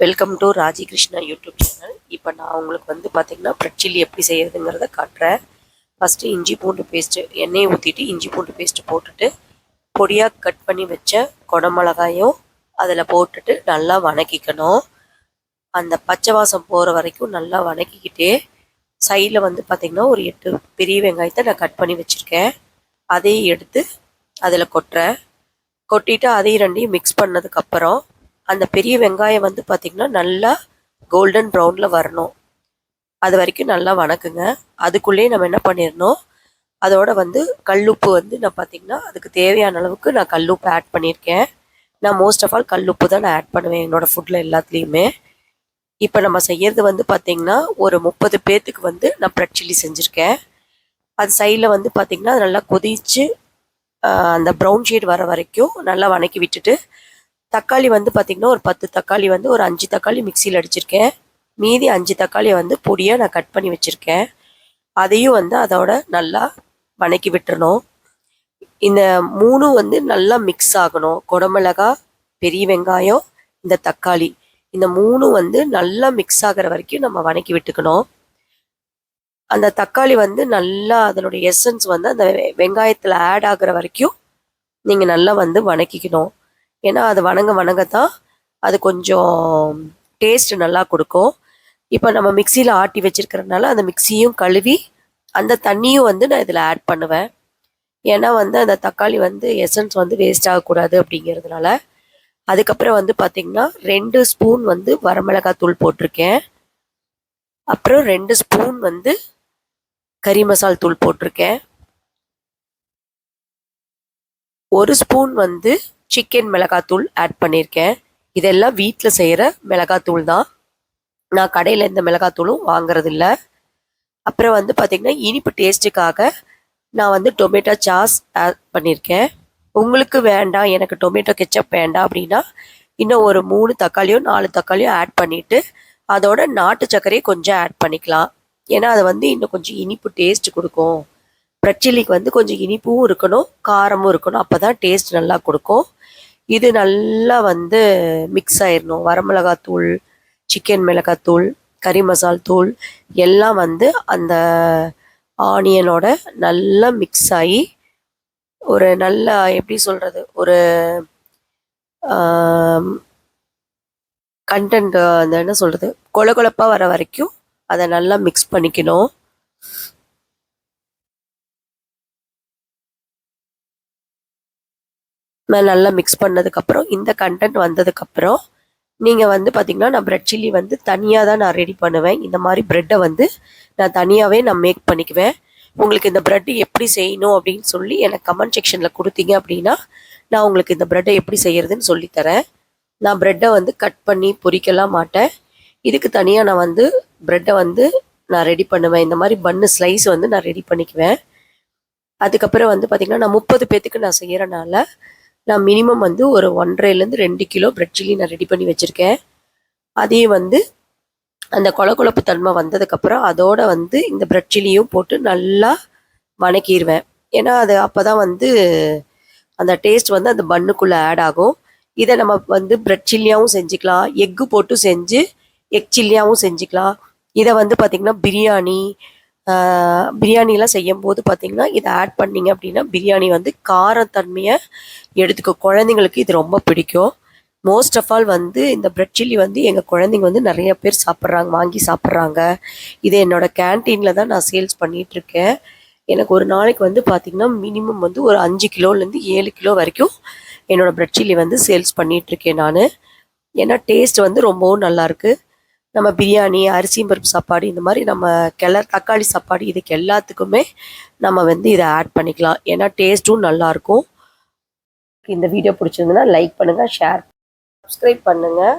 Welcome to Raji Krishna YouTube channel. இப்போ நான் உங்களுக்கு வந்து பார்த்திங்கன்னா பிரெட் சில்லி எப்படி செய்கிறதுங்கிறத காட்டுறேன். ஃபஸ்ட்டு இஞ்சி பூண்டு பேஸ்ட்டு எண்ணெயை ஊற்றிட்டு இஞ்சி பூண்டு பேஸ்ட்டு போட்டுட்டு பொடியாக கட் பண்ணி வச்ச குடமிளகாயும் அதில் போட்டுட்டு நல்லா வணக்கிக்கணும். அந்த பச்சை வாசம் போகிற வரைக்கும் நல்லா வணக்கிக்கிட்டே சைடில் வந்து பார்த்திங்கன்னா ஒரு 8 பெரிய வெங்காயத்தை நான் கட் பண்ணி வச்சுருக்கேன். அதையும் எடுத்து அதில் கொட்டுறேன். கொட்டிட்டு அதையும் ரெண்டையும் மிக்ஸ் பண்ணதுக்கப்புறம் அந்த பெரிய வெங்காயம் வந்து பார்த்திங்கன்னா நல்லா கோல்டன் ப்ரௌனில் வரணும். அது வரைக்கும் நல்லா வணக்குங்க. அதுக்குள்ளேயே நம்ம என்ன பண்ணிடணும், அதோட வந்து கல்லுப்பு வந்து நான் பார்த்திங்கன்னா அதுக்கு தேவையான அளவுக்கு நான் கல்லுப்பு ஆட் பண்ணியிருக்கேன். நான் மோஸ்ட் ஆஃப் ஆல் கல்லுப்பு தான் நான் ஆட் பண்ணுவேன் என்னோடய ஃபுட்டில் எல்லாத்துலேயுமே. இப்போ நம்ம செய்கிறது வந்து பார்த்திங்கன்னா ஒரு 30 பேர்த்துக்கு வந்து நான் பிரெட் சில்லி செஞ்சுருக்கேன். அது சைடில் வந்து பார்த்திங்கன்னா அது நல்லா கொதித்து அந்த ப்ரௌன் ஷேட் வர வரைக்கும் நல்லா வணக்கி விட்டுட்டு தக்காளி வந்து பார்த்திங்கன்னா ஒரு 10 தக்காளி வந்து ஒரு 5 தக்காளி மிக்சியில் அடிச்சிருக்கேன். மீதி 5 தக்காளியை வந்து பொடியாக நான் கட் பண்ணி வச்சுருக்கேன். அதையும் வந்து அதோட நல்லா வணக்கி விட்டுறணும். இந்த 3 வந்து நல்லா மிக்ஸ் ஆகணும். குடமிளகா, பெரிய வெங்காயம், இந்த தக்காளி, இந்த 3 வந்து நல்லா மிக்ஸ் ஆகிற வரைக்கும் நம்ம வணக்கி விட்டுக்கணும். அந்த தக்காளி வந்து நல்லா அதனுடைய எசன்ஸ் வந்து அந்த வெங்காயத்தில் ஆட் ஆகிற வரைக்கும் நீங்கள் நல்லா வந்து வணக்கிக்கணும். ஏன்னா அது வணங்கத்தான் அது கொஞ்சம் டேஸ்ட் நல்லா கொடுக்கும். இப்போ நம்ம மிக்சியில் ஆட்டி வச்சிருக்கிறதுனால அந்த மிக்சியும் கழுவி அந்த தண்ணியும் வந்து நான் இதில் ஆட் பண்ணுவேன். ஏன்னா வந்து அந்த தக்காளி வந்து எசன்ஸ் வந்து வேஸ்ட் ஆகக்கூடாது அப்படிங்கிறதுனால. அதுக்கப்புறம் வந்து பார்த்திங்கன்னா 2 ஸ்பூன் வந்து வரமிளகாய் தூள் போட்டிருக்கேன். அப்புறம் 2 ஸ்பூன் வந்து கறி மசால் தூள் போட்டிருக்கேன். 1 ஸ்பூன் வந்து சிக்கன் மிளகாத்தூள் ஆட் பண்ணியிருக்கேன். இதெல்லாம் வீட்டில் செய்கிற மிளகாத்தூள் தான். நான் கடையில் எந்த மிளகாத்தூளும் வாங்குறதில்ல. அப்புறம் வந்து பார்த்திங்கன்னா இனிப்பு டேஸ்ட்டுக்காக நான் வந்து டொமேட்டோ சாஸ் ஆட் பண்ணியிருக்கேன். உங்களுக்கு வேண்டாம், எனக்கு டொமேட்டோ கெச்சப் வேண்டாம் அப்படின்னா இன்னும் ஒரு 3 தக்காளியோ 4 தக்காளியோ ஆட் பண்ணிவிட்டு அதோட நாட்டு சர்க்கரையை கொஞ்சம் ஆட் பண்ணிக்கலாம். ஏன்னா அது வந்து இன்னும் கொஞ்சம் இனிப்பு டேஸ்ட் கொடுக்கும். பிரெட் சில்லிக்கு வந்து கொஞ்சம் இனிப்பும் இருக்கணும், காரமும் இருக்கணும். அப்போ தான் டேஸ்ட் நல்லா கொடுக்கும். இது நல்லா வந்து மிக்ஸ் ஆயிடணும். வரமிளகாத்தூள், சிக்கன் மிளகாத்தூள், கறி மசால் தூள் எல்லாம் வந்து அந்த ஆனியனோட நல்லா மிக்ஸ் ஆகி ஒரு நல்லா எப்படி சொல்கிறது, ஒரு கண்டென்ட் அந்த என்ன சொல்கிறது, கொழகொழப்பாக வர வரைக்கும் அதை நல்லா மிக்ஸ் பண்ணிக்கணும். நல்லா மிக்ஸ் பண்ணதுக்கப்புறம் இந்த கண்டென்ட் வந்ததுக்கப்புறம் நீங்கள் வந்து பார்த்திங்கன்னா நான் பிரெட் சில்லி வந்து தனியாக தான் நான் ரெடி பண்ணுவேன். இந்த மாதிரி ப்ரெட்டை வந்து நான் தனியாகவே நான் மேக் பண்ணிக்குவேன். உங்களுக்கு இந்த ப்ரெட்டு எப்படி செய்யணும் அப்படின்னு சொல்லி எனக்கு கமெண்ட் செக்ஷனில் கொடுத்தீங்க அப்படின்னா நான் உங்களுக்கு இந்த ப்ரெட்டை எப்படி செய்கிறதுன்னு சொல்லித்தரேன். நான் ப்ரெட்டை வந்து கட் பண்ணி பொரிக்கலாம் மாட்டேன். இதுக்கு தனியாக நான் வந்து ப்ரெட்டை வந்து நான் ரெடி பண்ணுவேன். இந்த மாதிரி பன்னு ஸ்லைஸ் வந்து நான் ரெடி பண்ணிக்குவேன். அதுக்கப்புறம் வந்து பார்த்திங்கன்னா நான் 30 பேர்த்துக்கு நான் செய்கிறனால நான் மினிமம் வந்து ஒரு 1.5 to 2 கிலோ பிரெட் சில்லி நான் ரெடி பண்ணி வச்சுருக்கேன். அதையும் வந்து அந்த கொழப்பு தன்மை வந்ததுக்கப்புறம் அதோட வந்து இந்த பிரெட் சில்லியும் போட்டு நல்லா வணக்கிடுவேன். ஏன்னா அது அப்போ தான் வந்து அந்த டேஸ்ட் வந்து அந்த பண்ணுக்குள்ளே ஆட் ஆகும். இதை நம்ம வந்து பிரெட் சில்லியாகவும் செஞ்சுக்கலாம், எக்கு போட்டு செஞ்சு எக் சில்லியாகவும் செஞ்சுக்கலாம். இதை வந்து பார்த்திங்கன்னா பிரியாணிலாம் செய்யும் போது பார்த்திங்கன்னா இதை ஆட் பண்ணிங்க அப்படின்னா பிரியாணி வந்து காரத்தன்மையை எடுத்துக்கும். குழந்தைங்களுக்கு இது ரொம்ப பிடிக்கும். மோஸ்ட் ஆஃப் ஆல் வந்து இந்த பிரெட் சில்லி வந்து எங்கள் குழந்தைங்க வந்து நிறைய பேர் சாப்பிட்றாங்க, வாங்கி சாப்பிட்றாங்க. இதை என்னோடய கேன்டீனில் தான் நான் சேல்ஸ் பண்ணிகிட்ருக்கேன். எனக்கு ஒரு நாளைக்கு வந்து பார்த்திங்கன்னா மினிமம் வந்து ஒரு 5 கிலோலேருந்து 7 கிலோ வரைக்கும் என்னோடய பிரெட் சில்லி வந்து சேல்ஸ் பண்ணிகிட்ருக்கேன் நான். ஏன்னா டேஸ்ட் வந்து ரொம்பவும் நல்லாயிருக்கு. நம்ம பிரியாணி, அரிசி பருப்பு சாப்பாடு, இந்த மாதிரி நம்ம தக்காளி சாப்பாடு இதுக்கு எல்லாத்துக்குமே நம்ம வந்து இதை ஆட் பண்ணிக்கலாம். ஏன்னா டேஸ்ட்டும் நல்லாயிருக்கும். இந்த வீடியோ பிடிச்சிருந்ததுன்னா லைக் பண்ணுங்கள், ஷேர், சப்ஸ்கிரைப் பண்ணுங்கள்.